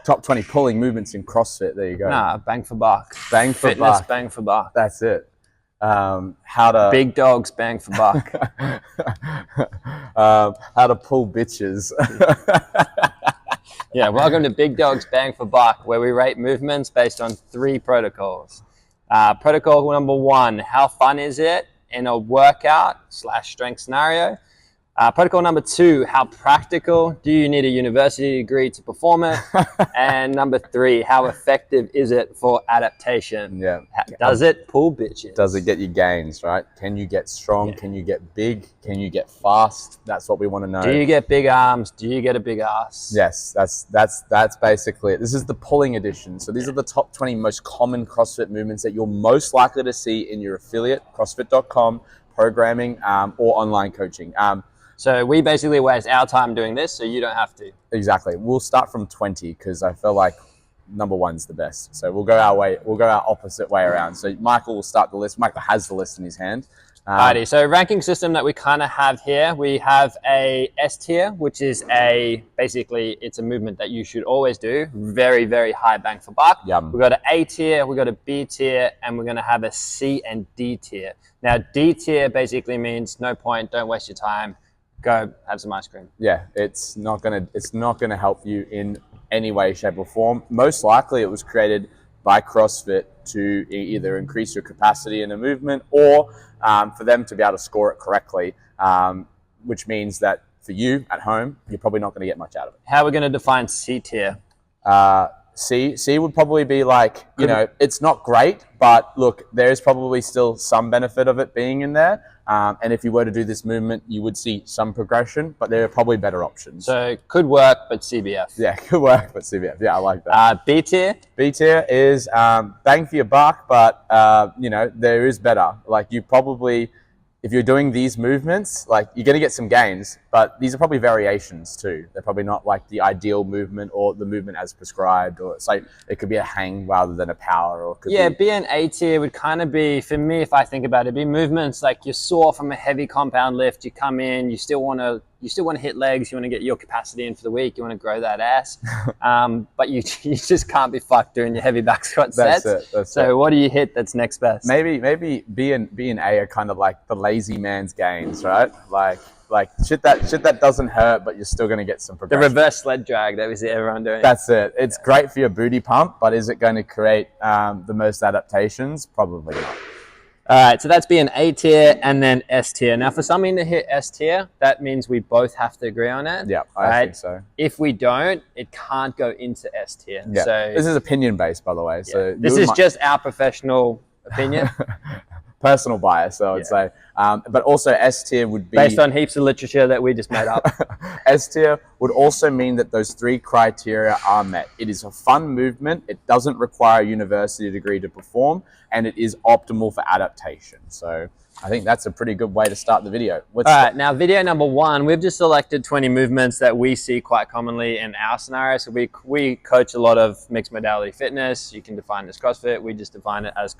top 20 pulling movements in CrossFit. There you go. Nah, bang for buck. Bang for Fitness, buck. bang for buck. That's it. How to big dogs, bang for buck. How to pull bitches. Yeah, welcome to Big Dogs Bang for Buck, where we rate movements based on 3 protocols. Protocol number 1, how fun is it in a workout / strength scenario? Protocol number 2, how practical? Do you need a university degree to perform it? And number 3, how effective is it for adaptation? Yeah. Does it pull bitches? Does it get you gains, right? Can you get strong? Yeah. Can you get big? Can you get fast? That's what we want to know. Do you get big arms? Do you get a big ass? Yes, that's basically it. This is the pulling edition. So these are the top 20 most common CrossFit movements that you're most likely to see in your affiliate, CrossFit.com, programming, or online coaching. So we basically waste our time doing this, so you don't have to. Exactly. We'll start from 20 because I feel like number 1's the best. So we'll go our opposite way around. So Michael will start the list. Michael has the list in his hand. Alrighty, so ranking system that we kind of have here, we have a S tier, which is basically it's a movement that you should always do. Very, very high bang for buck. Yum. We've got an A tier, we've got a B tier, and we're going to have a C and D tier. Now, D tier basically means no point, don't waste your time. Go have some ice cream. Yeah, it's not gonna help you in any way, shape, or form. Most likely, it was created by CrossFit to either increase your capacity in a movement or for them to be able to score it correctly, which means that for you at home, you're probably not going to get much out of it. How are we going to define C tier? C would probably be like, it's not great, but look, there's probably still some benefit of it being in there. And if you were to do this movement, you would see some progression, but there are probably better options. So could work, but CBF. Yeah, could work, but CBF. Yeah, I like that. B tier? B tier is bang for your buck, but there is better. Like you probably, if you're doing these movements, like you're going to get some gains, but these are probably variations too. They're probably not like the ideal movement or the movement as prescribed, or it's like it could be a hang rather than a power. Or could B and A tier would kind of be, for me, if I think about it, be movements like you're sore from a heavy compound lift, you come in, you still want to hit legs, you want to get your capacity in for the week, you want to grow that ass, but you just can't be fucked doing your heavy back squat sets. That's it. What do you hit that's next best? Maybe B and A are kind of like the lazy man's gains, right? Like shit that doesn't hurt, but you're still going to get some progression. The reverse sled drag that we see everyone doing. That's it. It's great for your booty pump, but is it going to create the most adaptations? Probably not. All right, so that's being A tier and then S tier. Now, for something to hit S tier, that means we both have to agree on it. Yeah, I think so. If we don't, it can't go into S tier. Yeah. So this is opinion-based, by the way. Yeah. So this is just our professional opinion. Personal bias, I would say. But also S tier would be... based on heaps of literature that we just made up. S tier would also mean that those 3 criteria are met. It is a fun movement, it doesn't require a university degree to perform, and it is optimal for adaptation. So I think that's a pretty good way to start the video. All right, now video number 1, we've just selected 20 movements that we see quite commonly in our scenario. So we coach a lot of mixed modality fitness. You can define this CrossFit. We just define it as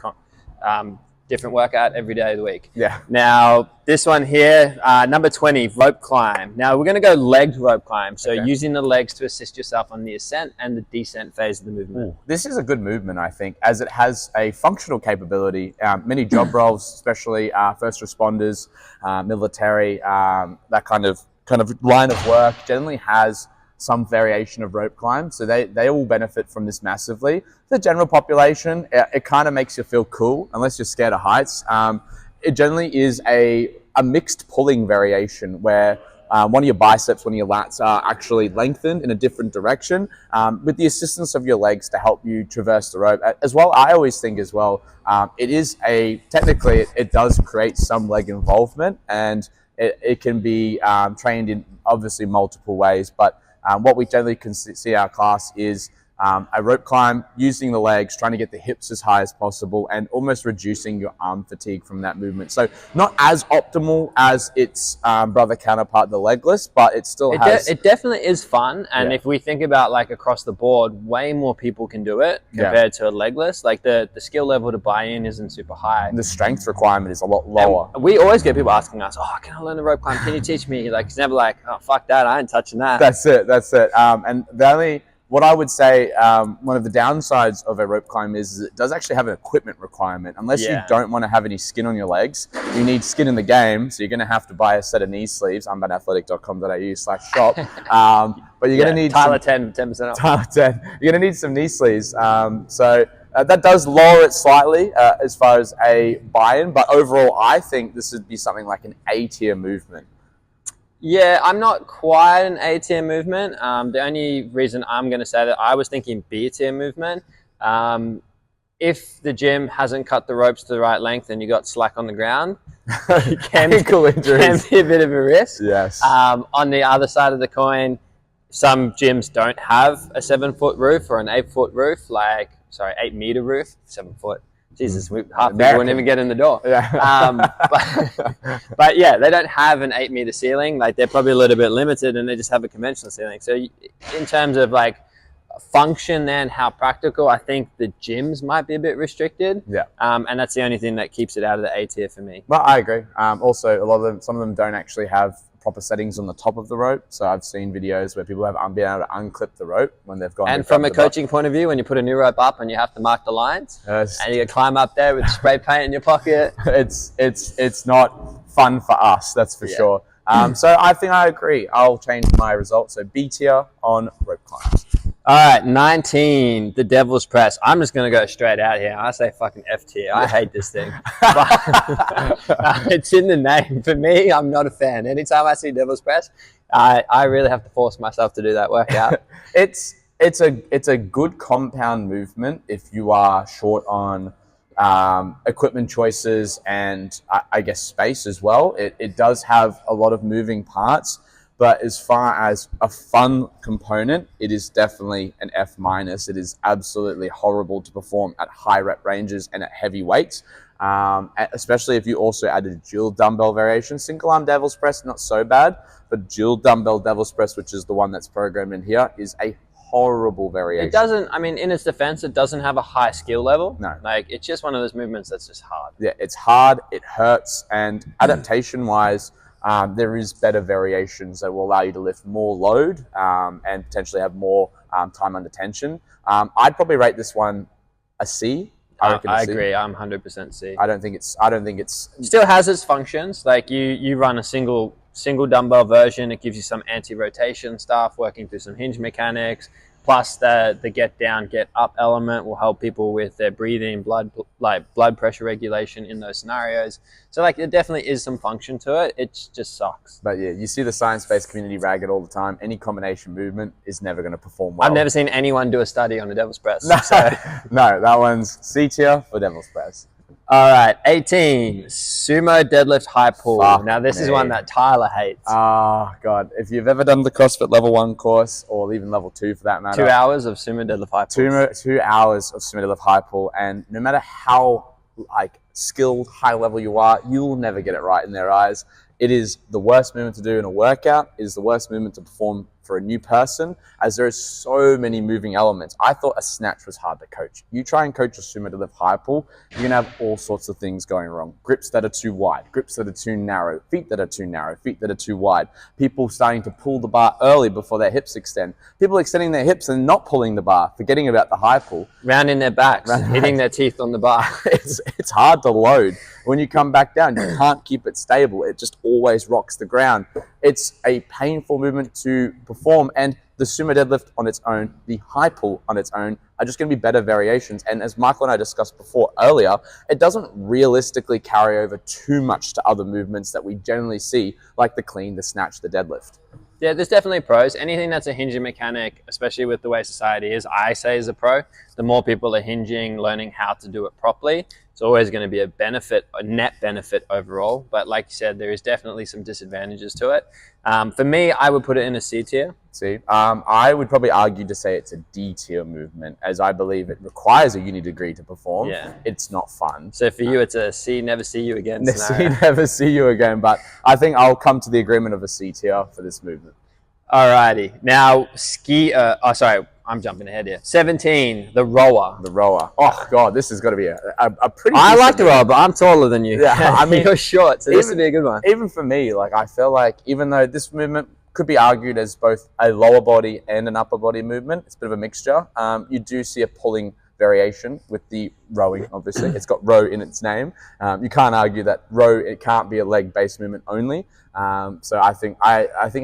different workout every day of the week. Yeah. Now, this one here, number 20, rope climb. Now, we're going to go legged rope climb. So using the legs to assist yourself on the ascent and the descent phase of the movement. Ooh. This is a good movement, I think, as it has a functional capability. Many job roles, especially first responders, military, that kind of line of work generally has some variation of rope climb. So they all benefit from this massively. The general population, it kind of makes you feel cool, unless you're scared of heights. It generally is a mixed pulling variation where one of your biceps, one of your lats are actually lengthened in a different direction with the assistance of your legs to help you traverse the rope. As well, I always think as well, technically it does create some leg involvement, and it can be trained in obviously multiple ways, but what we generally can see our class is a rope climb using the legs, trying to get the hips as high as possible and almost reducing your arm fatigue from that movement. So not as optimal as its brother counterpart, the legless, but it still has... It definitely is fun. And if we think about like across the board, way more people can do it compared to a legless. Like the skill level to buy in isn't super high. The strength requirement is a lot lower. And we always get people asking us, oh, can I learn the rope climb? Can you teach me? Like, it's never like, oh, fuck that, I ain't touching that. That's it. And the only what I would say, one of the downsides of a rope climb is it does actually have an equipment requirement. Unless you don't want to have any skin on your legs, you need skin in the game, so you're going to have to buy a set of knee sleeves, unboundathletic.com.au/shop. But you're going to need Tyler 10% off. Tyler 10. You're going to need some knee sleeves. That does lower it slightly as far as a buy-in, but overall, I think this would be something like an A-tier movement. Yeah, I'm not quite an A-tier movement. The only reason I'm going to say that, I was thinking B-tier movement. If the gym hasn't cut the ropes to the right length and you got slack on the ground, it can be a bit of a risk. Yes. On the other side of the coin, some gyms don't have a 7-foot roof or an 8-foot roof, 8-meter roof, 7 foot. Jesus, half people wouldn't even get in the door. Yeah. But yeah, they don't have an 8-meter ceiling. Like, they're probably a little bit limited, and they just have a conventional ceiling. So in terms of like function and how practical, I think the gyms might be a bit restricted. Yeah. And that's the only thing that keeps it out of the A tier for me. Well, I agree. Also, some of them don't actually have proper settings on the top of the rope. So I've seen videos where people have been able to unclip the rope when they've gone. And from a coaching point of view, when you put a new rope up and you have to mark the lines, and you climb up there with spray paint in your pocket, it's not fun for us, that's for sure. So I think I agree. I'll change my result. So B tier on rope climbs. All right, 19, the Devil's Press. I'm just going to go straight out here. I say fucking F tier. I hate this thing. But, it's in the name. For me, I'm not a fan. Anytime I see Devil's Press, I really have to force myself to do that workout. It's a good compound movement if you are short on equipment choices and I guess space as well. It does have a lot of moving parts. But as far as a fun component, it is definitely an F-. It is absolutely horrible to perform at high rep ranges and at heavy weights, especially if you also added dual dumbbell variation. Single arm devil's press, not so bad, but dual dumbbell devil's press, which is the one that's programmed in here, is a horrible variation. It doesn't, I mean, in its defense, it doesn't have a high skill level. No. Like, it's just one of those movements that's just hard. Yeah, it's hard, it hurts, and adaptation-wise, there is better variations that will allow you to lift more load and potentially have more time under tension. I'd probably rate this one a C. I agree. I'm 100% C. I don't think it's still has its functions. Like, you run a single dumbbell version. It gives you some anti-rotation stuff, working through some hinge mechanics. Plus the get down, get up element will help people with their breathing, blood pressure regulation in those scenarios. So like, there definitely is some function to it. It just sucks. But yeah, you see the science-based community rag it all the time. Any combination movement is never going to perform well. I've never seen anyone do a study on a devil's press. No, so. No, that one's C tier for devil's press. All right, 18, sumo deadlift high pull. Now this is one that Tyler hates. Oh God, if you've ever done the CrossFit level 1 course, or even level 2 for that matter. 2 hours of sumo deadlift high pull. 2 hours of sumo deadlift high pull, and no matter how skilled, high level you are, you'll never get it right in their eyes. It is the worst movement to do in a workout. It is the worst movement to perform for a new person, as there is so many moving elements. I thought a snatch was hard to coach. You try and coach a sumo deadlift high pull, you're gonna have all sorts of things going wrong. Grips that are too wide, grips that are too narrow, feet that are too narrow, feet that are too wide. People starting to pull the bar early before their hips extend. People extending their hips and not pulling the bar, forgetting about the high pull. Rounding their backs, hitting their teeth on the bar. It's hard to load. When you come back down, you can't keep it stable. It just always rocks the ground. It's a painful movement to perform, and the sumo deadlift on its own, the high pull on its own, are just going to be better variations. And as Michael and I discussed before earlier, it doesn't realistically carry over too much to other movements that we generally see, like the clean, the snatch, the deadlift. Yeah, there's definitely pros. Anything that's a hinging mechanic, especially with the way society is, I say is a pro. The more people are hinging, learning how to do it properly, it's always going to be a benefit, a net benefit overall. But like you said, there is definitely some disadvantages to it. For me, I would put it in a C tier. C. I would probably argue to say it's a D tier movement, as I believe it requires a uni degree to perform. Yeah. It's not fun. So for you, it's a C, never see you again scenario. C, never see you again. But I think I'll come to the agreement of a C tier for this movement. Alrighty. Now, I'm jumping ahead here. 17, the rower. The rower. Oh, God, this has got to be a pretty... I like the rower, but I'm taller than you. Yeah, I mean... You're short, so this would be a good one. Even for me, like, I feel like, even though this movement could be argued as both a lower body and an upper body movement. It's a bit of a mixture. You do see a pulling variation with the rowing, obviously. It's got row in its name. You can't argue that row, it can't be a leg-based movement only. So I think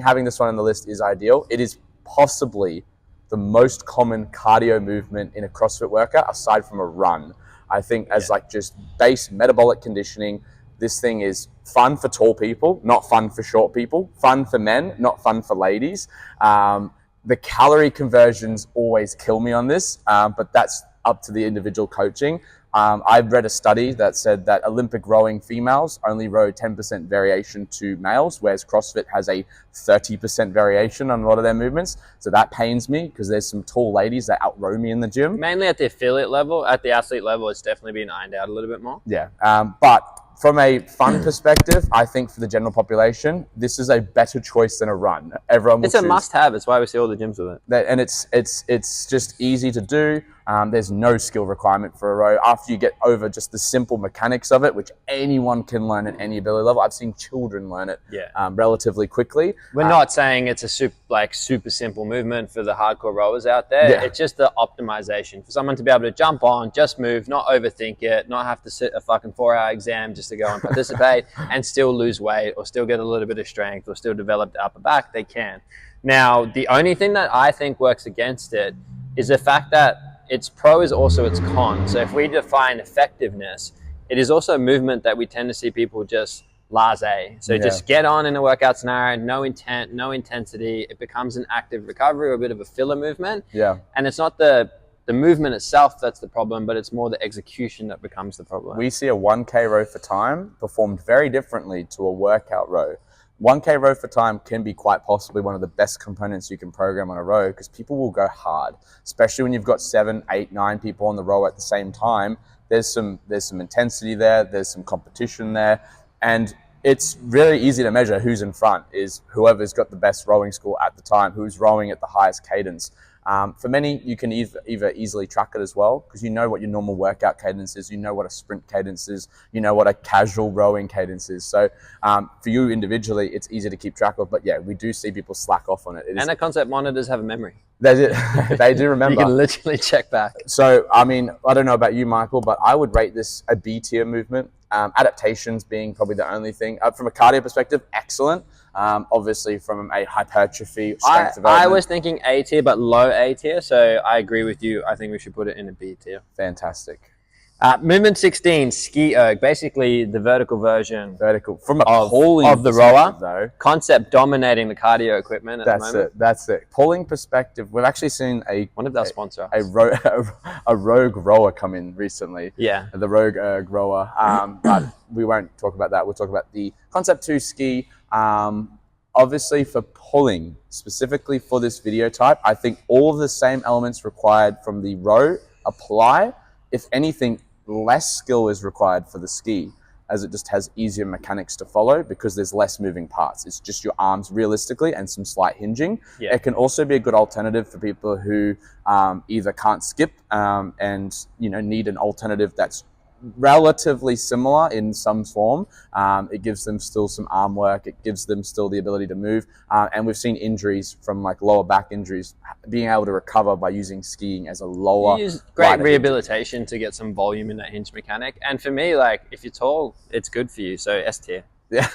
having this one on the list is ideal. It is possibly the most common cardio movement in a CrossFit workout aside from a run. I think as like just base metabolic conditioning, this thing is fun for tall people, not fun for short people, fun for men, not fun for ladies. The calorie conversions always kill me on this, but that's up to the individual coaching. I've read a study that said that Olympic rowing females only row 10% variation to males, whereas CrossFit has a 30% variation on a lot of their movements. So that pains me because there's some tall ladies that outrow me in the gym. Mainly at the affiliate level. At the athlete level, it's definitely been ironed out a little bit more. Yeah, but from a fun perspective, I think for the general population, this is a better choice than a run. Everyone will It's a must-have. It's why we see all the gyms with it. And it's just easy to do. There's no skill requirement for a row. After you get over just the simple mechanics of it, which anyone can learn at any ability level. I've seen children learn it relatively quickly. We're not saying it's a super simple movement for the hardcore rowers out there. Yeah. It's just the optimization for someone to be able to jump on, just move, not overthink it, not have to sit a fucking 4-hour exam just to go and participate and still lose weight or still get a little bit of strength or still develop the upper back. They can. Now, the only thing that I think works against it is the fact that its pro is also its con. So if we define effectiveness, it is also a movement that we tend to see people just laissez. So just get on in a workout scenario, no intent, no intensity. It becomes an active recovery or a bit of a filler movement. Yeah. And it's not the movement itself that's the problem, but it's more the execution that becomes the problem. We see a 1K row for time performed very differently to a workout row. 1K row for time can be quite possibly one of the best components you can program on a row because people will go hard, especially when you've got 7, 8, 9 people on the row at the same time. There's some intensity there, there's some competition there, and it's really easy to measure who's in front is whoever's got the best rowing score at the time, who's rowing at the highest cadence. For many, you can either easily track it as well because you know what your normal workout cadence is, you know what a sprint cadence is, you know what a casual rowing cadence is. So for you individually, it's easy to keep track of. But yeah, we do see people slack off on it. And the concept monitors have a memory. They do remember. You can literally check back. So, I mean, I don't know about you, Michael, but I would rate this a B tier movement. Adaptations being probably the only thing. From a cardio perspective, excellent. Obviously, from a hypertrophy, strength development. I was thinking A tier, but low A tier. So I agree with you. I think we should put it in a B tier. Fantastic. Movement 16, ski erg, basically the vertical version. From a pulling of the rower, though. Concept dominating the cardio equipment at the moment. That's it. Pulling perspective, we've actually seen one of our sponsors, a rogue rower come in recently. Yeah. The rogue erg rower. But we won't talk about that. We'll talk about the Concept 2 ski. Obviously for pulling, specifically for this video type, I think all of the same elements required from the row apply. If anything, less skill is required for the ski as it just has easier mechanics to follow because there's less moving parts. It's just your arms realistically and some slight hinging. Yeah. It can also be a good alternative for people who either can't skip and need an alternative that's relatively similar in some form. It gives them still some arm work. It gives them still the ability to move. And we've seen injuries from like lower back injuries being able to recover by using skiing as a lower. You use great rehabilitation to get some volume in that hinge mechanic. And for me, like if you're tall, it's good for you. So S tier. Yeah.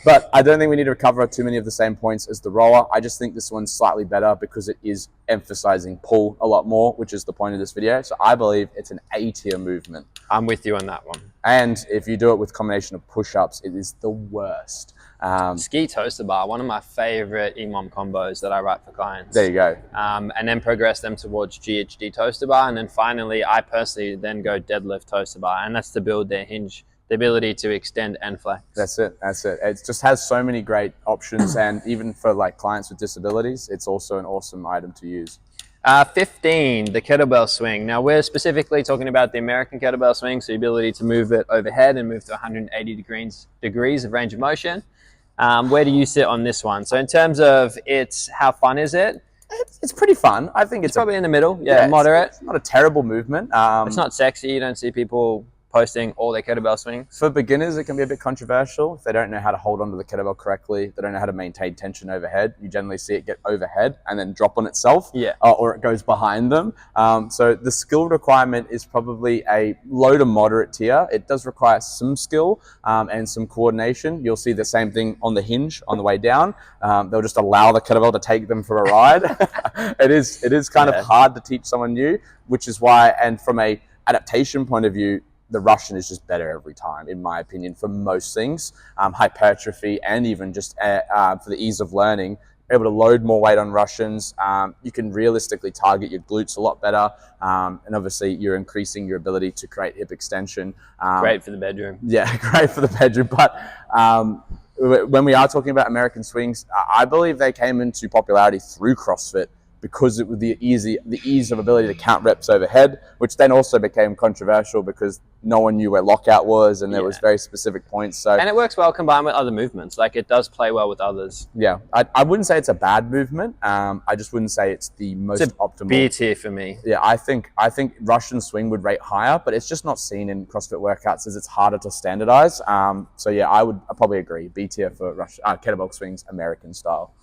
But I don't think we need to recover too many of the same points as the rower. I just think this one's slightly better because it is emphasizing pull a lot more, which is the point of this video. So I believe it's an A tier movement. I'm with you on that one. And if you do it with a combination of push-ups, it is the worst. Ski toaster bar, one of my favorite EMOM combos that I write for clients. There you go. And then progress them towards GHD toaster bar. And then finally, I personally then go deadlift toaster bar. And that's to build their hinge, the ability to extend and flex. That's it. It just has so many great options. And even for like clients with disabilities, it's also an awesome item to use. 15, the kettlebell swing. Now we're specifically talking about the American kettlebell swing, so the ability to move it overhead and move to 180 degrees of range of motion. Where do you sit on this one? So in terms of how fun is it? It's pretty fun. I think it's probably in the middle. Yeah, moderate. It's not a terrible movement. It's not sexy. You don't see people posting all their kettlebell swings? For beginners, it can be a bit controversial. If they don't know how to hold onto the kettlebell correctly, they don't know how to maintain tension overhead, you generally see it get overhead and then drop on itself, or it goes behind them. So the skill requirement is probably a low to moderate tier. It does require some skill and some coordination. You'll see the same thing on the hinge on the way down. They'll just allow the kettlebell to take them for a ride. It is kind of hard to teach someone new, which is why, and from a adaptation point of view, the Russian is just better every time, in my opinion, for most things. Hypertrophy and even just for the ease of learning, able to load more weight on Russians. You can realistically target your glutes a lot better. And obviously you're increasing your ability to create hip extension. Great for the bedroom. Yeah, great for the bedroom. But when we are talking about American swings, I believe they came into popularity through CrossFit, because it was the ease of ability to count reps overhead, which then also became controversial because no one knew where lockout was, and there was very specific points. So, and it works well combined with other movements. Like, it does play well with others. Yeah, I wouldn't say it's a bad movement. I just wouldn't say it's the most optimal. B tier for me. Yeah, I think Russian swing would rate higher, but it's just not seen in CrossFit workouts as it's harder to standardize. So yeah, I'd probably agree. B tier for kettlebell swings, American style.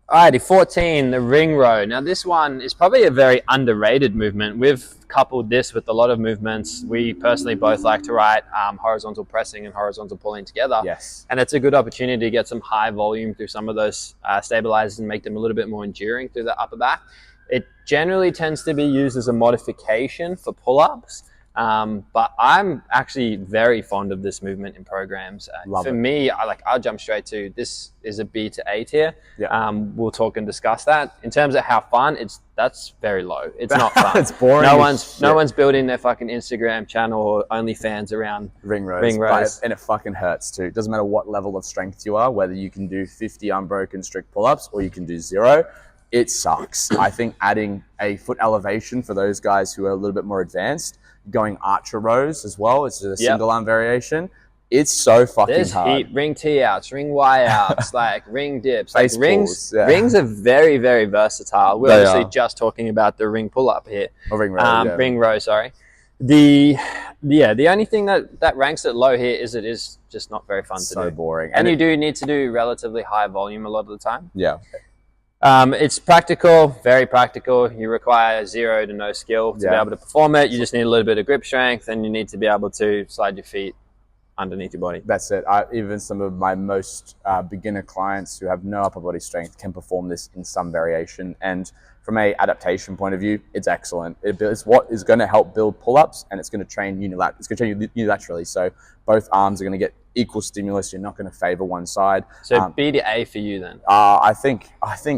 Alrighty, 14, the ring row. Now this one is probably a very underrated movement. We've coupled this with a lot of movements. We personally both like to write horizontal pressing and horizontal pulling together. Yes. And it's a good opportunity to get some high volume through some of those stabilizers and make them a little bit more enduring through the upper back. It generally tends to be used as a modification for pull-ups. But I'm actually very fond of this movement in programs. For me, I'll jump straight to this is a B to A tier. Yeah. We'll talk and discuss that. In terms of how fun, that's very low. It's not fun. It's boring. No one's building their fucking Instagram channel or OnlyFans around ring rows. And it fucking hurts too. It doesn't matter what level of strength you are, whether you can do 50 unbroken strict pull-ups or you can do 0. It sucks. I think adding a foot elevation for those guys who are a little bit more advanced, going archer rows as well, it's a single arm variation. It's so fucking hard. There's ring T outs, ring Y outs, like ring dips. Like rings are very, very versatile. We're obviously just talking about the ring pull up here. Or ring row. Ring row, sorry. The only thing that ranks it low here is it is just not very fun to do. So boring. And you do need to do relatively high volume a lot of the time. Yeah. It's practical, very practical. You require 0 to no skill to be able to perform it. You just need a little bit of grip strength, and you need to be able to slide your feet underneath your body. That's it. Even some of my most beginner clients who have no upper body strength can perform this in some variation. And from a adaptation point of view, it's excellent. It's what is going to help build pull-ups, and it's going to train unilaterally. So both arms are going to get equal stimulus. You're not going to favor one side. So B to A for you then? I think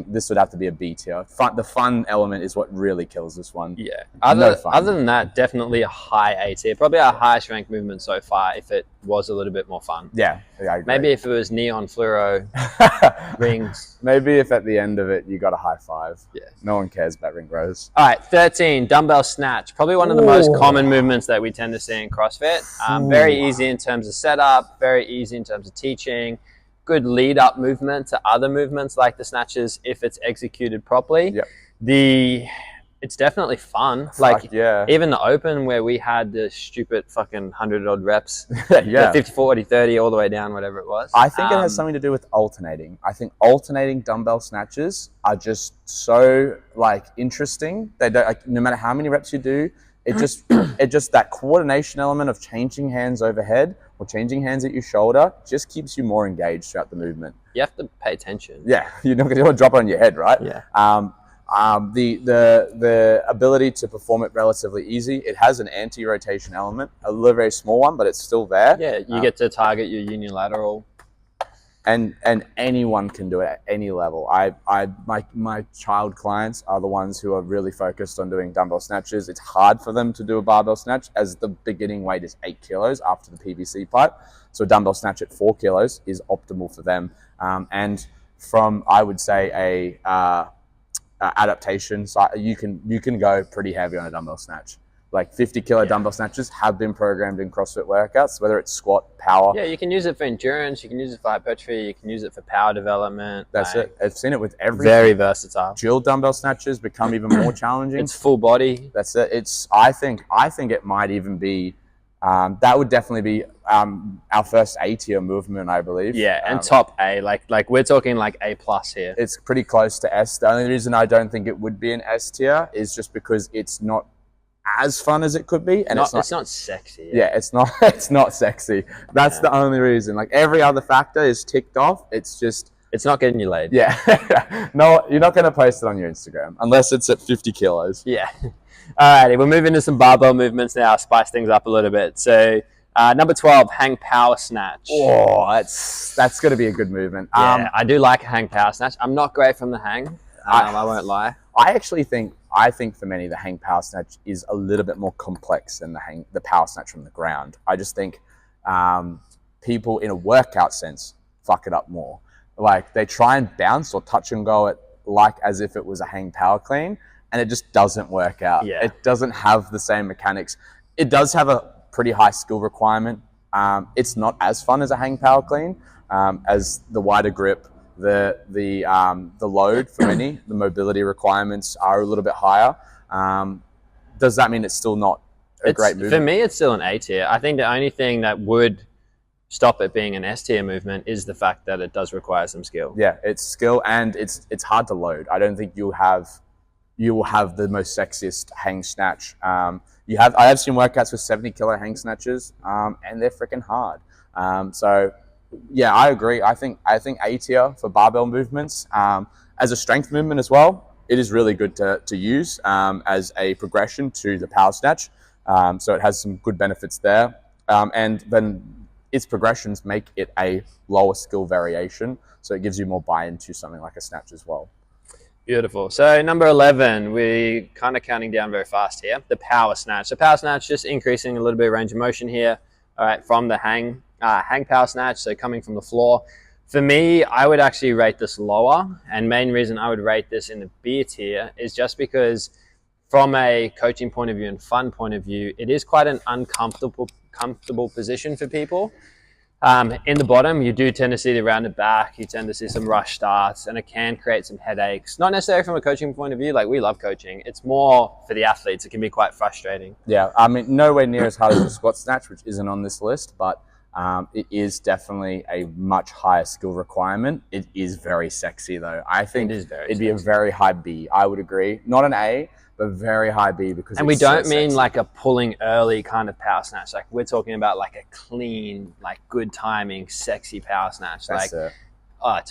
this would have to be a B tier. The fun element is what really kills this one. Yeah. Other than that, definitely a high A tier. Probably our highest ranked movement so far if it was a little bit more fun. Yeah, I agree. Maybe if it was neon fluoro rings. Maybe if at the end of it you got a high five. Yeah. No one cares about ring rows. All right, 13, dumbbell snatch. Probably one of the most common movements that we tend to see in CrossFit. Very easy in terms of setup, very easy in terms of teaching. Good lead up movement to other movements like the snatches if it's executed properly. Yep. It's definitely fun. Even the open where we had the stupid fucking 100 odd reps, 50, 40, 30, all the way down, whatever it was. I think it has something to do with alternating. I think alternating dumbbell snatches are just so interesting. They don't, no matter how many reps you do, it just that coordination element of changing hands overhead or changing hands at your shoulder just keeps you more engaged throughout the movement. You have to pay attention. Yeah, you're not going to drop it on your head, right? Yeah. The ability to perform it relatively easy. It has an anti-rotation element, a little very small one, but it's still there. Yeah, you get to target your unilateral. And anyone can do it at any level. My child clients are the ones who are really focused on doing dumbbell snatches. It's hard for them to do a barbell snatch as the beginning weight is 8 kilos after the PVC pipe. So a dumbbell snatch at 4 kilos is optimal for them. And from, I would say, adaptation side, you can go pretty heavy on a dumbbell snatch. Like 50 kilo dumbbell snatches have been programmed in CrossFit workouts, whether it's squat, power. Yeah, you can use it for endurance, you can use it for hypertrophy, you can use it for power development. That's it. I've seen it with every. Very versatile. Dual dumbbell snatches become even more challenging. It's full body. That's it. I think it might even be That would definitely be our first A tier movement, I believe. Yeah, and top A, like we're talking like A plus here. It's pretty close to S. The only reason I don't think it would be an S tier is just because it's not as fun as it could be, and it's not sexy. Yeah, it's not sexy. That's the only reason. Like every other factor is ticked off. It's not getting you laid. Yeah. No, you're not going to post it on your Instagram unless it's at 50 kilos. Yeah. Alrighty, we'll move into some barbell movements now, spice things up a little bit. So number 12, hang power snatch. Oh, that's going to be a good movement. Yeah, I do like a hang power snatch. I'm not great from the hang. I won't lie. I think for many the hang power snatch is a little bit more complex than the power snatch from the ground. I just think people in a workout sense fuck it up more. Like they try and bounce or touch and go it like as if it was a hang power clean, and it just doesn't work out. Yeah. It doesn't have the same mechanics. It does have a pretty high skill requirement. It's not as fun as a hang power clean, as the wider grip, the load for many, the mobility requirements are a little bit higher. Does that mean it's still not a great movement? For me, it's still an A tier. I think the only thing that would stop it being an S tier movement is the fact that it does require some skill. Yeah, it's skill and it's hard to load. I don't think you will have the most sexiest hang snatch. I have seen workouts with 70 kilo hang snatches, and they're freaking hard. So yeah, I agree. I think A tier for barbell movements. As a strength movement as well, it is really good to use as a progression to the power snatch. So it has some good benefits there. And then its progressions make it a lower skill variation. So it gives you more buy-in to something like a snatch as well. Beautiful. So number 11, we're kind of counting down very fast here. The power snatch. The power snatch, just increasing a little bit of range of motion here. All right, from the hang power snatch, so coming from the floor. For me, I would actually rate this lower, and main reason I would rate this in the B tier is just because from a coaching point of view and fun point of view, it is quite an uncomfortable position for people. In the bottom, you do tend to see the rounded back, you tend to see some rush starts, and it can create some headaches. Not necessarily from a coaching point of view, like we love coaching. It's more for the athletes. It can be quite frustrating. Yeah, I mean, nowhere near as hard as the squat snatch, which isn't on this list, but it is definitely a much higher skill requirement. It is very sexy though. I think it'd be a very high B. I would agree. Not an A, but very high B because and we don't mean like a pulling early kind of power snatch. Like we're talking about like a clean, like good timing, sexy power snatch. It's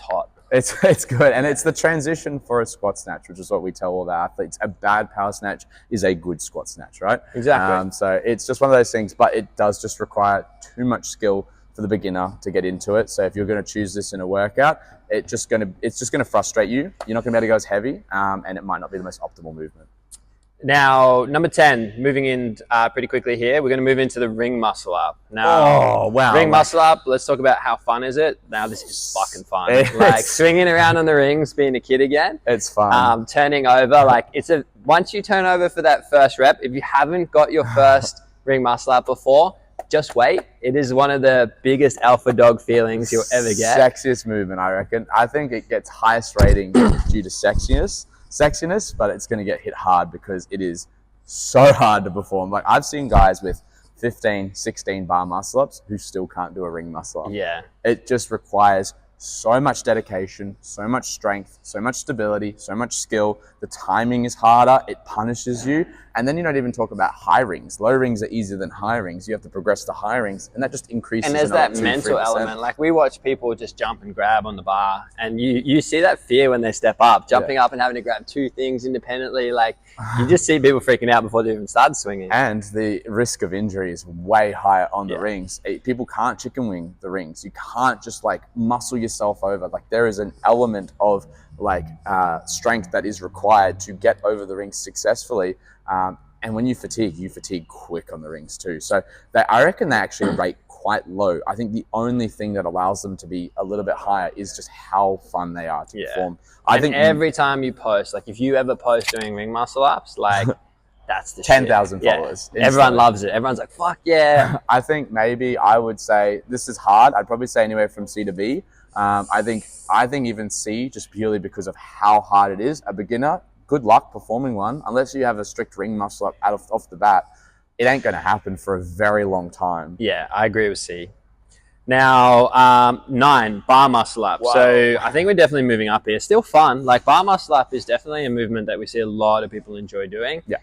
hot. It's good, and it's the transition for a squat snatch, which is what we tell all the athletes. A bad power snatch is a good squat snatch, right? Exactly. So it's just one of those things, but it does just require too much skill for the beginner to get into it. So if you're going to choose this in a workout, it's just going to frustrate you. You're not going to be able to go as heavy, and it might not be the most optimal movement. Now, number 10, moving in pretty quickly here, we're going to move into the ring muscle up. Now, ring muscle up, let's talk about how fun is it. Now, this is fucking fun. Like swinging around on the rings, being a kid again. It's fun. Turning over, like once you turn over for that first rep, if you haven't got your first ring muscle up before, just wait. It is one of the biggest alpha dog feelings you'll ever get. Sexiest movement, I reckon. I think it gets highest rating due to sexiness, but it's going to get hit hard because it is so hard to perform. Like I've seen guys with 15, 16 bar muscle ups who still can't do a ring muscle up. Yeah. It just requires so much dedication, so much strength, so much stability, so much skill. The timing is harder. It punishes you. And then you don't even talk about high rings. Low rings are easier than high rings. You have to progress to high rings, and that just increases. And there's that mental element. Like we watch people just jump and grab on the bar, and you see that fear when they step up, jumping up and having to grab two things independently. Like you just see people freaking out before they even start swinging. And the risk of injury is way higher on the rings. People can't chicken wing the rings. You can't just like muscle yourself over. Like there is an element of like strength that is required to get over the rings successfully. And when you fatigue quick on the rings too. So I reckon they actually rate quite low. I think the only thing that allows them to be a little bit higher is just how fun they are to perform. I think every time you post, like if you ever post doing ring muscle ups, like that's the 10,000 followers. Everyone loves it. Everyone's like, fuck yeah. I think maybe I would say this is hard. I'd probably say anywhere from C to B. I think even C, just purely because of how hard it is. A beginner, good luck performing one, unless you have a strict ring muscle up off the bat. it ain't going to happen for a very long time. Yeah, I agree with C. Now, 9, bar muscle up. Wow. So I think we're definitely moving up here. Still fun. Like bar muscle up is definitely a movement that we see a lot of people enjoy doing. Yeah.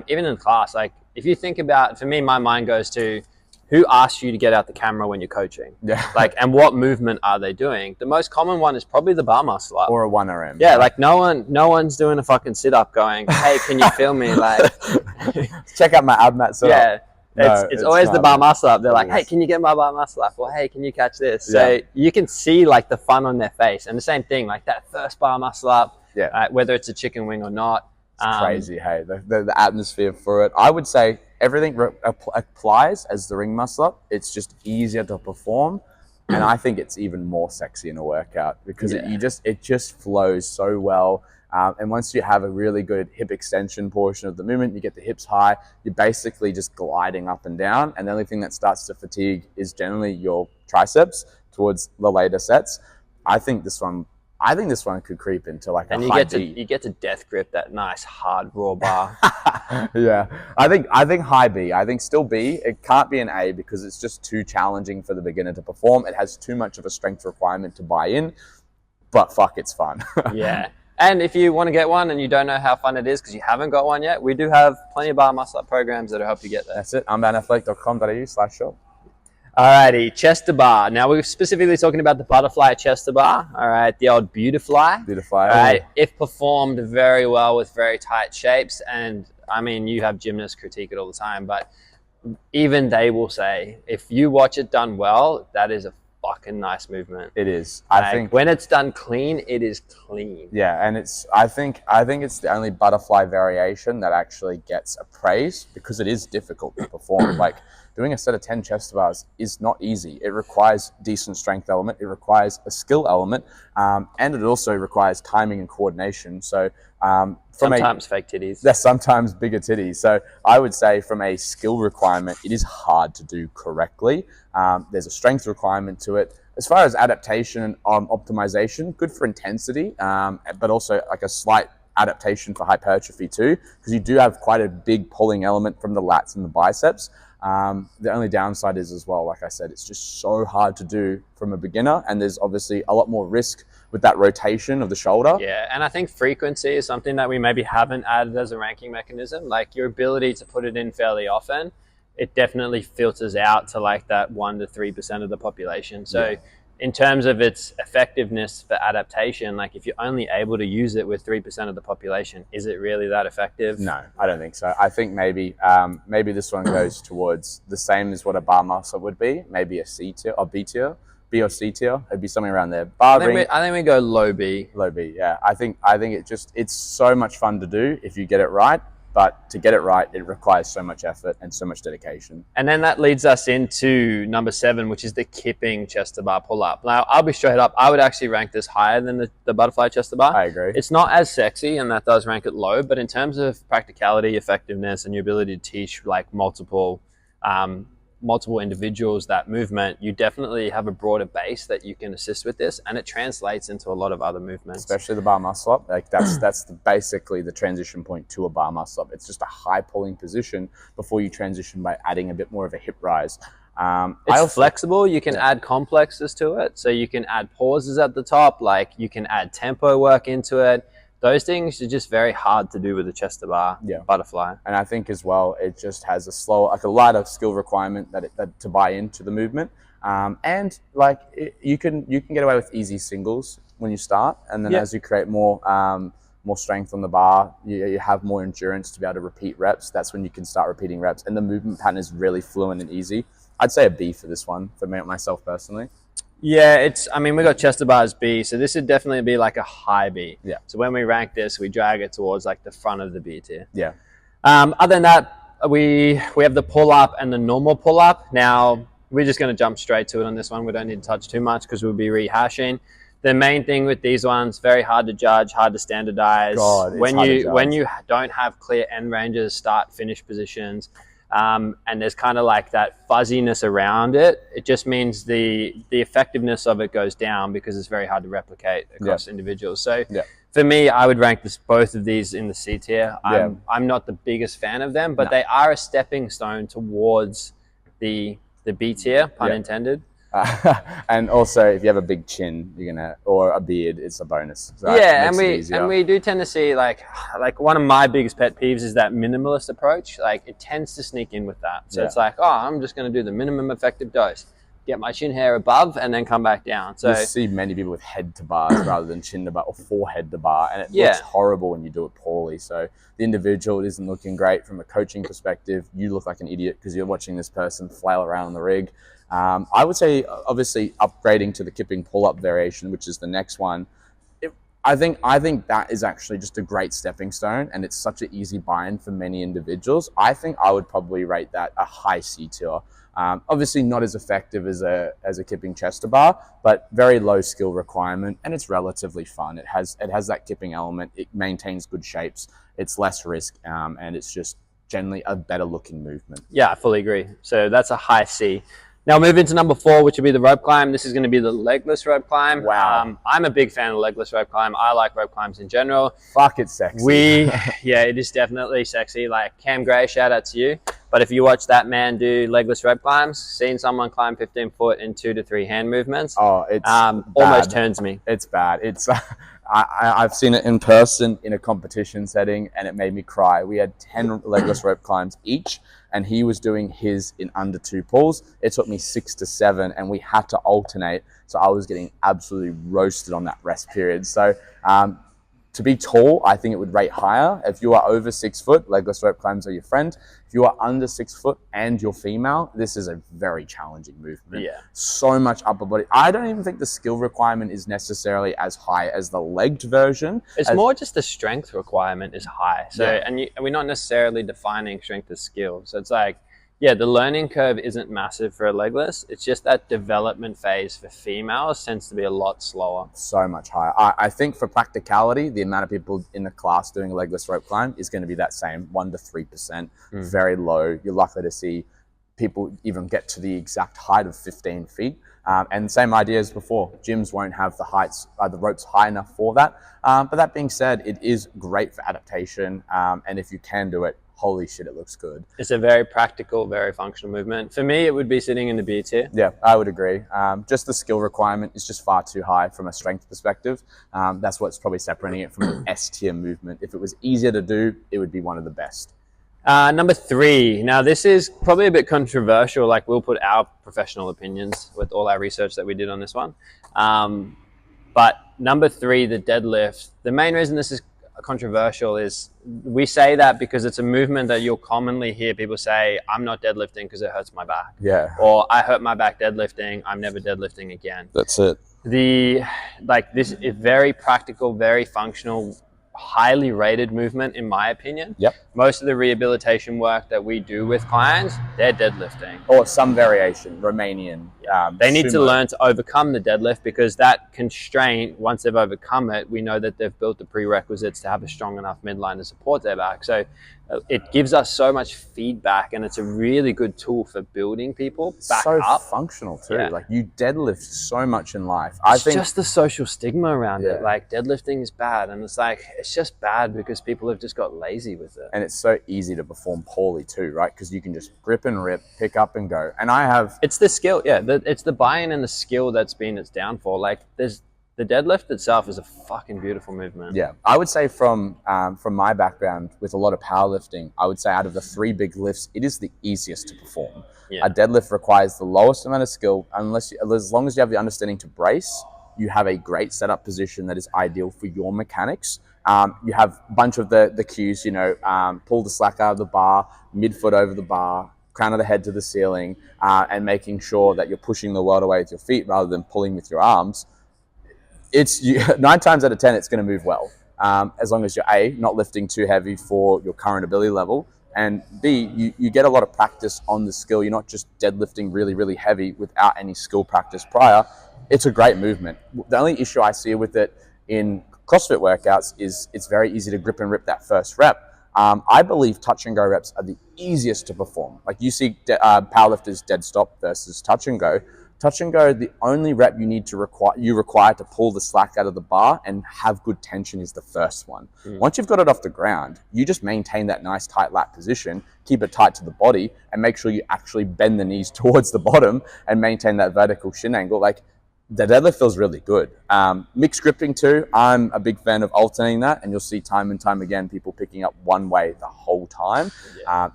Even in class, like if you think about, for me, my mind goes to who asked you to get out the camera when you're coaching? Yeah. Like, and what movement are they doing? The most common one is probably the bar muscle up. Or a 1RM. Yeah, like no one's doing a fucking sit up going, hey, can you film me? Like, check out my ab mat setup. Yeah, it's always the bar muscle up. They're like, hey, can you get my bar muscle up? Or hey, can you catch this? So you can see like the fun on their face. And the same thing, like that first bar muscle up, whether it's a chicken wing or not. It's crazy, hey, the atmosphere for it. I would say everything applies as the ring muscle up. It's just easier to perform. And I think it's even more sexy in a workout because it just flows so well. And once you have a really good hip extension portion of the movement, you get the hips high, you're basically just gliding up and down. And the only thing that starts to fatigue is generally your triceps towards the later sets. I think this one could creep into like and a you high get B. to you get to death grip that nice hard raw bar. Yeah, I think high B. I think still B. It can't be an A because it's just too challenging for the beginner to perform. It has too much of a strength requirement to buy in. But fuck, it's fun. Yeah. And if you want to get one and you don't know how fun it is because you haven't got one yet, we do have plenty of bar muscle up programs that'll help you get there. That's it. unboundathletic.com.au/shop. Alrighty, chest to bar. Now we're specifically talking about the butterfly chest to bar. All right, the old Beautifly. Beautifly. All right, if performed very well with very tight shapes, and I mean, you have gymnasts critique it all the time, but even they will say, if you watch it done well, that is a fucking nice movement. It is. I think when it's done clean, it is clean. Yeah, and I think it's the only butterfly variation that actually gets appraised because it is difficult to perform. Like doing a set of 10 chest bars is not easy. It requires decent strength element. It requires a skill element, and it also requires timing and coordination. So sometimes fake titties. There's sometimes bigger titties. So I would say from a skill requirement, it is hard to do correctly. There's a strength requirement to it. As far as adaptation and optimization, good for intensity, but also like a slight adaptation for hypertrophy too, because you do have quite a big pulling element from the lats and the biceps. The only downside is as well, like I said, it's just so hard to do from a beginner, and there's obviously a lot more risk with that rotation of the shoulder. Yeah, and I think frequency is something that we maybe haven't added as a ranking mechanism. Like your ability to put it in fairly often, it definitely filters out to like that 1 to 3% of the population. So in terms of its effectiveness for adaptation, like if you're only able to use it with 3% of the population, is it really that effective? No, I don't think so. I think maybe this one goes towards the same as what a bar muscle would be, maybe a C tier or B tier. B or C tier, it'd be something around there. I think we go low B. Low B, yeah. I think it's so much fun to do if you get it right, but to get it right, it requires so much effort and so much dedication. And then that leads us into number 7, which is the Kipping chest to bar pull up. Now, I'll be straight up, I would actually rank this higher than the butterfly chest to bar. I agree. It's not as sexy, and that does rank it low, but in terms of practicality, effectiveness, and your ability to teach like multiple individuals that movement, you definitely have a broader base that you can assist with this, and it translates into a lot of other movements, especially the bar muscle up. Like that's basically the transition point to a bar muscle up. It's just a high pulling position before you transition by adding a bit more of a hip rise. It's flexible. You can add complexes to it, so you can add pauses at the top, like you can add tempo work into it. Those things are just very hard to do with a chest to bar butterfly. And I think as well, it just has a slow, like a lighter skill requirement that to buy into the movement. And like you can get away with easy singles when you start, and then as you create more strength on the bar, you have more endurance to be able to repeat reps. That's when you can start repeating reps, and the movement pattern is really fluent and easy. I'd say a B for this one for myself personally. Yeah, we got chest to bar as B, so this would definitely be like a high B. Yeah. So when we rank this, we drag it towards like the front of the B tier. Yeah. Other than that, we have the pull up and the normal pull up. Now we're just going to jump straight to it on this one. We don't need to touch too much because we'll be rehashing. The main thing with these ones, very hard to judge, hard to standardize. God, it's hard to judge. When you don't have clear end ranges, start finish positions, and there's kind of like that fuzziness around it, it just means the effectiveness of it goes down because it's very hard to replicate across individuals. So For me, I would rank both of these in the C tier. I'm not the biggest fan of them, but they are a stepping stone towards the B tier, pun intended. And also, if you have a big chin, or a beard, it's a bonus. So and we do tend to see like one of my biggest pet peeves is that minimalist approach. Like it tends to sneak in with that. So it's like, oh, I'm just going to do the minimum effective dose, get my chin hair above, and then come back down. So you see many people with head to bars rather than chin to bar or forehead to bar, and it looks horrible when you do it poorly. So the individual isn't looking great from a coaching perspective. You look like an idiot because you're watching this person flail around on the rig. I would say, obviously, upgrading to the Kipping pull-up variation, which is the next one. I think that is actually just a great stepping stone, and it's such an easy buy-in for many individuals. I think I would probably rate that a high C tier. Obviously, not as effective as a Kipping chest to bar, but very low skill requirement, and it's relatively fun. It has that Kipping element. It maintains good shapes. It's less risk, and it's just generally a better looking movement. Yeah, I fully agree. So that's a high C. Now moving to number 4, which would be the rope climb. This is going to be the legless rope climb. Wow. I'm a big fan of legless rope climb. I like rope climbs in general. Fuck, it's sexy. Yeah, it is definitely sexy. Like Cam Gray, shout out to you. But if you watch that man do legless rope climbs, seeing someone climb 15 foot in 2 to 3 hand movements, it's almost turns me. It's bad. It's I've seen it in person in a competition setting, and it made me cry. We had 10 legless rope climbs each, and he was doing his in under 2 pulls. It took me 6 to 7, and we had to alternate. So I was getting absolutely roasted on that rest period. So to be tall, I think it would rate higher. If you are over 6 foot, legless rope climbs are your friend. If you are under 6 foot and you're female, this is a very challenging movement. Yeah. So much upper body. I don't even think the skill requirement is necessarily as high as the legged version. It's more just the strength requirement is high. So, and we're not necessarily defining strength as skill. So it's like, yeah, the learning curve isn't massive for a legless. It's just that development phase for females tends to be a lot slower. So much higher. I think for practicality, the amount of people in the class doing a legless rope climb is going to be that same 1 to 3%, very low. You're likely to see people even get to the exact height of 15 feet. And same idea as before, gyms won't have the ropes high enough for that. But that being said, it is great for adaptation. And if you can do it, holy shit, it looks good. It's a very practical, very functional movement. For me, it would be sitting in the B tier. Yeah, I would agree. Just the skill requirement is just far too high from a strength perspective. That's what's probably separating it from an S tier movement. If it was easier to do, it would be one of the best. Number 3. Now, this is probably a bit controversial. Like, we'll put our professional opinions with all our research that we did on this one. But number 3, the deadlift. The main reason this is controversial is we say that because it's a movement that you'll commonly hear people say, I'm not deadlifting because it hurts my back. Yeah. Or I hurt my back deadlifting, I'm never deadlifting again. That's it. This is very practical, very functional, highly rated movement in my opinion. Yep. Most of the rehabilitation work that we do with clients, they're deadlifting. Or some variation, Romanian. They need sumo. to learn to overcome the deadlift because that constraint, once they've overcome it, we know that they've built the prerequisites to have a strong enough midline to support their back. So it gives us so much feedback, and it's a really good tool for building people back up. So functional too. Yeah. Like you deadlift so much in life. I think just the social stigma around it. Like deadlifting is bad, and it's just bad because people have just got lazy with it. And it's so easy to perform poorly too, right? Because you can just grip and rip, pick up and go. And it's the skill, it's the buy-in and the skill that's been its downfall. Like the deadlift itself is a fucking beautiful movement. Yeah, I would say from my background with a lot of powerlifting, I would say out of the 3 big lifts, it is the easiest to perform. Yeah. A deadlift requires the lowest amount of skill, as long as you have the understanding to brace, you have a great setup position that is ideal for your mechanics. You have a bunch of the cues, pull the slack out of the bar, midfoot over the bar, crown of the head to the ceiling, and making sure that you're pushing the world away with your feet rather than pulling with your arms. 9 times out of 10, it's going to move well. As long as you're A, not lifting too heavy for your current ability level, and B, you get a lot of practice on the skill. You're not just deadlifting really, really heavy without any skill practice prior. It's a great movement. The only issue I see with it in CrossFit workouts is it's very easy to grip and rip that first rep. I believe touch and go reps are the easiest to perform. Like you see powerlifters dead stop versus touch and go. Touch and go, the only rep you require to pull the slack out of the bar and have good tension is the first one. Once you've got it off the ground, you just maintain that nice tight lat position, keep it tight to the body, and make sure you actually bend the knees towards the bottom and maintain that vertical shin angle. Like, the deadlift feels really good. Mixed gripping too, I'm a big fan of alternating that, and you'll see time and time again people picking up one way the whole time.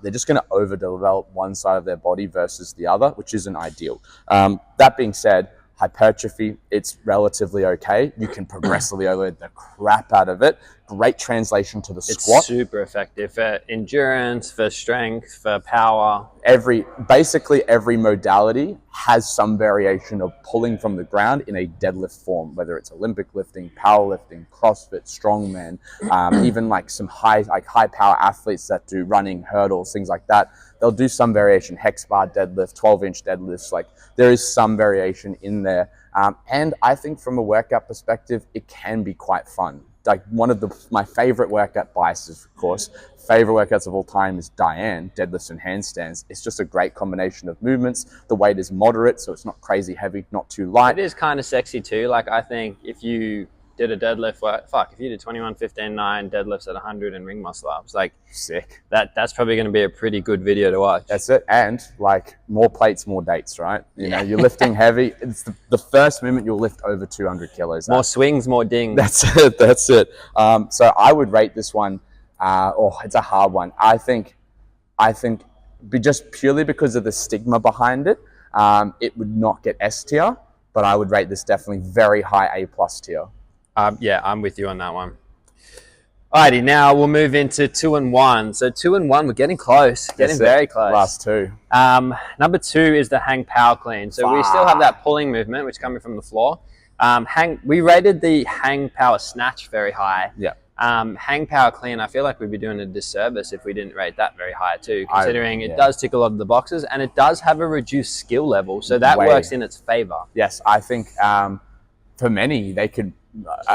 They're just going to overdevelop one side of their body versus the other, which isn't ideal. That being said, hypertrophy, it's relatively okay. You can progressively overload the crap out of it. Great translation to the squat. It's super effective for endurance, for strength, for power. Basically every modality has some variation of pulling from the ground in a deadlift form, whether it's Olympic lifting, powerlifting, CrossFit, strongman, even like some high power athletes that do running, hurdles, things like that. They'll do some variation, hex bar deadlift, 12-inch deadlifts. Like, there is some variation in there. And I think from a workout perspective, it can be quite fun. Like, one of my favorite workout biases, of course, favorite workouts of all time is Diane, deadlifts and handstands. It's just a great combination of movements. The weight is moderate, so it's not crazy heavy, not too light. It is kind of sexy too. Like, I think if you did a deadlift, if you did 21, 15, 9 deadlifts at 100 and ring muscle ups, like, sick. That's probably going to be a pretty good video to watch. That's it. And like, more plates, more dates, right? You know, you're lifting heavy. It's the first movement you'll lift over 200 kilos. More swings, more dings. That's it. That's it. So I would rate this one. It's a hard one. I think just purely because of the stigma behind it, it would not get S tier, but I would rate this definitely very high A+ tier. Yeah, I'm with you on that one. Alrighty, now we'll move into 2 and 1. So 2 and 1, we're getting close, very close. Last two. Number 2 is the hang power clean. So we still have that pulling movement, which is coming from the floor. We rated the hang power snatch very high. Yeah. Hang power clean, I feel like we'd be doing a disservice if we didn't rate that very high too, considering it does tick a lot of the boxes and it does have a reduced skill level. So that works in its favor. Yes, I think for many, they could,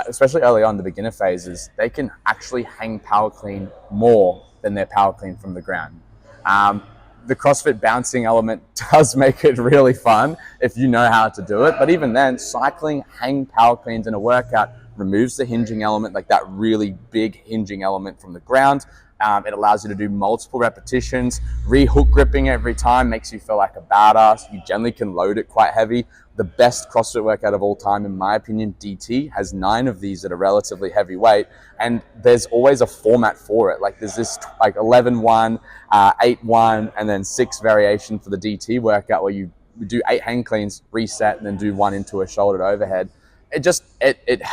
especially early on the beginner phases, they can actually hang power clean more than their power clean from the ground. The CrossFit bouncing element does make it really fun if you know how to do it. But even then, cycling hang power cleans in a workout removes the hinging element, like that really big hinging element from the ground. It allows you to do multiple repetitions. Re-hook gripping every time makes you feel like a badass. You generally can load it quite heavy. The best CrossFit workout of all time, in my opinion, DT, has 9 of these at a relatively heavy weight. And there's always a format for it. Like, there's this like 11-1, 8-1, and then 6 variation for the DT workout where you do 8 hang cleans, reset, and then do 1 into a shoulder overhead. It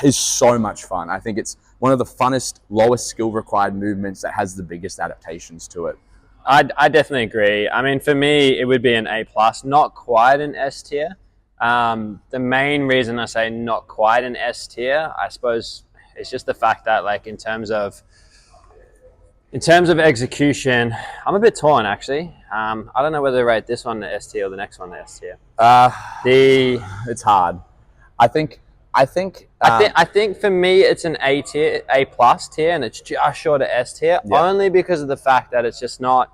is so much fun. I think it's one of the funnest, lowest skill required movements that has the biggest adaptations to it. I definitely agree. I mean, for me, it would be an A+, not quite an S tier. The main reason I say not quite an S tier, I suppose, is just the fact that, like, in terms of execution, I'm a bit torn actually. I don't know whether to rate this one the S tier or the next one the S tier. It's hard. I think for me it's an A tier, A+ tier, and it's just short of S tier, only because of the fact that it's just not,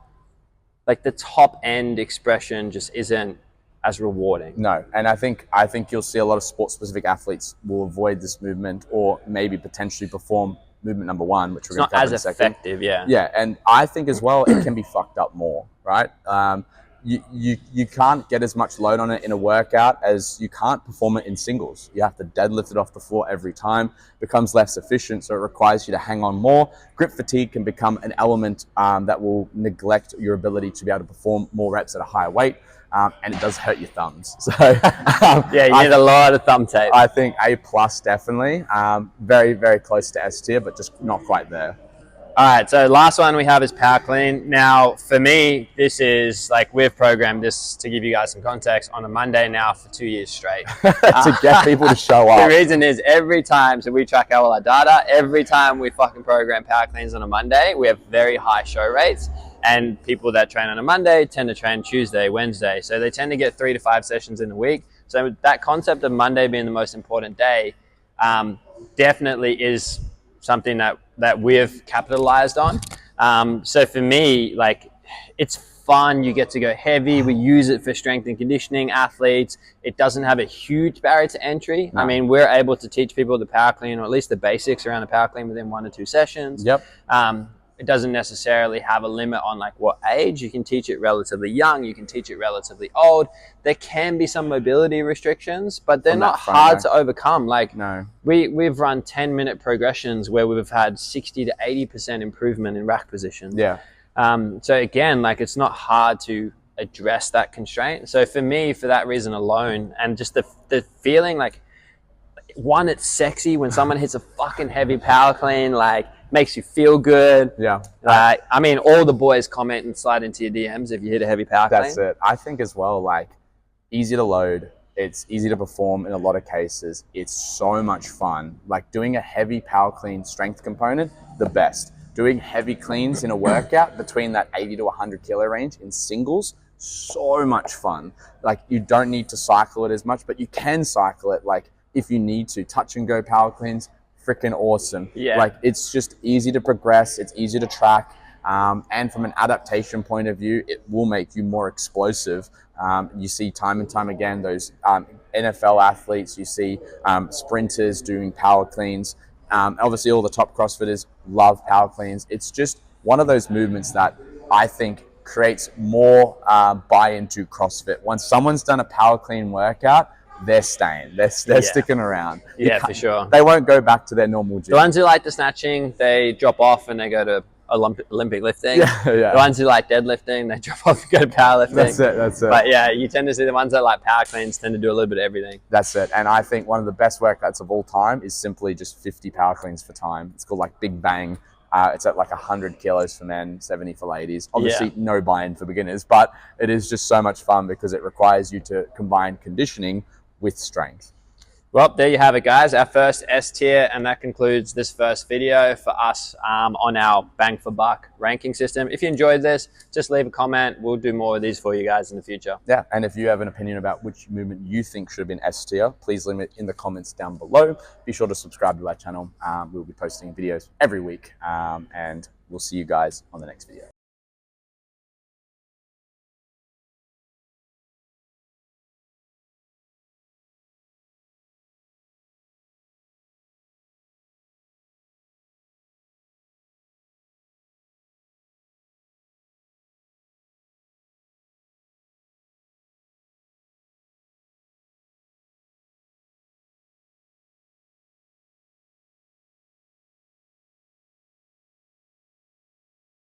like, the top end expression just isn't as rewarding. No, and I think you'll see a lot of sport specific athletes will avoid this movement or maybe potentially perform movement number 1, which we're going to cover in a second. Not as effective, yeah. Yeah, and I think as well it can be fucked up more, right? You can't get as much load on it in a workout as you can't perform it in singles. You have to deadlift it off the floor every time. It becomes less efficient, so it requires you to hang on more. Grip fatigue can become an element that will neglect your ability to be able to perform more reps at a higher weight, and it does hurt your thumbs. So yeah, you need a lot of thumb tape. I think A+ definitely. Very, very close to S tier, but just not quite there. All right, so last one we have is power clean. Now, for me, this is, like, we've programmed this to give you guys some context on a Monday now for 2 years straight. To get people to show up. The reason is every time, so we track all our data, every time we fucking program power cleans on a Monday, we have very high show rates. And people that train on a Monday tend to train Tuesday, Wednesday. So they tend to get 3 to 5 sessions in a week. So that concept of Monday being the most important day definitely is something that we've capitalized on. So for me, like, it's fun. You get to go heavy. We use it for strength and conditioning athletes. It doesn't have a huge barrier to entry. No. I mean, we're able to teach people the power clean, or at least the basics around the power clean, within 1 to 2 sessions. Yep. It doesn't necessarily have a limit on like what age. You can teach it relatively young. You can teach it relatively old. There can be some mobility restrictions, but they're not hard to overcome. Like, no, we've run 10-minute progressions where we've had 60 to 80% improvement in rack position. Yeah. So again, like, it's not hard to address that constraint. So for me, for that reason alone, and just the feeling, like, one, it's sexy when someone hits a fucking heavy power clean, like, makes you feel good. Yeah. I mean, all the boys comment and slide into your DMs if you hit a heavy power clean. That's it. I think as well, like, easy to load. It's easy to perform in a lot of cases. It's so much fun. Like, doing a heavy power clean strength component, the best. Doing heavy cleans in a workout between that 80 to 100 kilo range in singles, so much fun. Like, you don't need to cycle it as much, but you can cycle it, like, if you need to. Touch and go power cleans, freaking awesome. Yeah. Like, it's just easy to progress. It's easy to track. And from an adaptation point of view, it will make you more explosive. You see time and time again, those NFL athletes, you see sprinters doing power cleans. Obviously, all the top CrossFitters love power cleans. It's just one of those movements that I think creates more buy-in to CrossFit. Once someone's done a power clean workout, they're staying. They're sticking around. Yeah, for sure. They won't go back to their normal gym. The ones who like the snatching, they drop off and they go to Olympic lifting. Yeah. The ones who like deadlifting, they drop off and go to powerlifting. That's it. But yeah, you tend to see the ones that like power cleans tend to do a little bit of everything. That's it. And I think one of the best workouts of all time is simply just 50 power cleans for time. It's called like Big Bang. It's at like 100 kilos for men, 70 for ladies. Obviously, no buy-in for beginners, but it is just so much fun because it requires you to combine conditioning with strength. Well, there you have it, guys. Our first S tier, and that concludes this first video for us on our bang for buck ranking system. If you enjoyed this, just leave a comment. We'll do more of these for you guys in the future. Yeah, and if you have an opinion about which movement you think should have been S tier, please leave it in the comments down below. Be sure to subscribe to our channel. We'll be posting videos every week, and we'll see you guys on the next video.